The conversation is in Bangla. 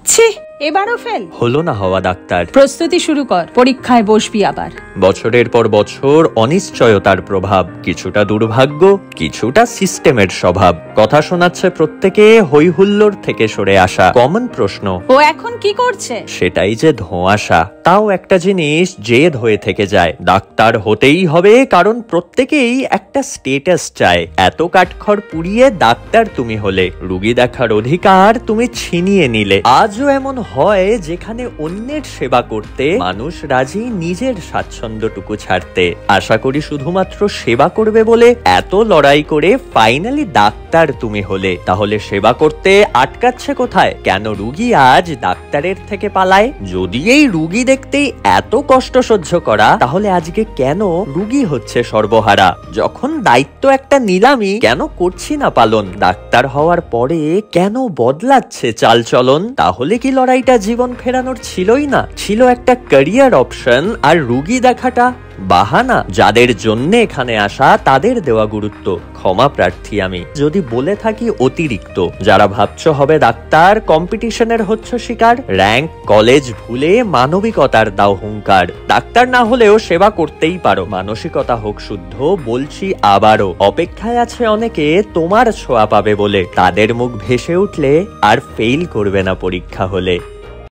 ছি, এবারও ফেল হলো না হওয়া ডাক্তার। প্রস্তুতি শুরু কর, পরীক্ষায় বসবি আবার। বছরের পর বছর অনিশ্চয়তার প্রভাব, কিছুটা দুর্ভাগ্য, কিছুটা সিস্টেমের স্বভাব। কথা শোনাচ্ছে প্রত্যেকে হই হুল্লোড় থেকে সরে আসা। কমন প্রশ্ন, ও এখন কি করছে? সেটাই যে ধোঁয়াশা। তাও একটা জিনিস জেদ হয়ে থেকে যায়, ডাক্তার হতেই হবে, কারণ প্রত্যেকেই একটা স্টেটাস চায়। এত কাঠখড় পুড়িয়ে ডাক্তার তুমি হলে, রুগী দেখার অধিকার তুমি ছিনিয়ে নিলে। আজও এমন হয় যেখানে অন্যের সেবা করতে মানুষ রাজি নিজের স্বাচ্ছন্দ্যটুকু ছাড়তে। আশা করি শুধুমাত্র সেবা করবে বলে এত লড়াই করে ফাইনালি ডাক্তার তুমি হলে। তাহলে সেবা করতে আটকাচ্ছে কোথায়? কেন রুগী আজ ডাক্তারের থেকে পালায়? যদি এই রুগী দেখতেই এত কষ্ট সহ্য করা, তাহলে আজকে কেন রুগী হচ্ছে সর্বহারা? যখন দায়িত্ব একটা নিলামি, কেন করছি না পালন? ডাক্তার হওয়ার পরে কেন বদলাচ্ছে চালচলন? তাহলে কি লড়াইটা জীবন ফেরানোর ছিলই না? ছিল একটা ক্যারিয়ার অপশন, আর রুগী দেখাটা বাহানা। যাদের জন্য এখানে আসা তাদের দেওয়া গুরুত্ব ক্ষমা প্রার্থী আমি যদি বলে থাকি অতিরিক্ত। যারা ভাবছ হবে ডাক্তার, কম্পিটিশনের হচ্ছ শিকার। র্যাঙ্ক কলেজ ভুলে মানবিকতার দাও হুঙ্কার। ডাক্তার না হলেও সেবা করতেই পারো, মানসিকতা হোক শুদ্ধ। বলছি আবারও, অপেক্ষায় আছে অনেকে তোমার ছোঁয়া পাবে বলে। তাদের মুখ ভেসে উঠলে আর ফেল করবে না পরীক্ষা হলে।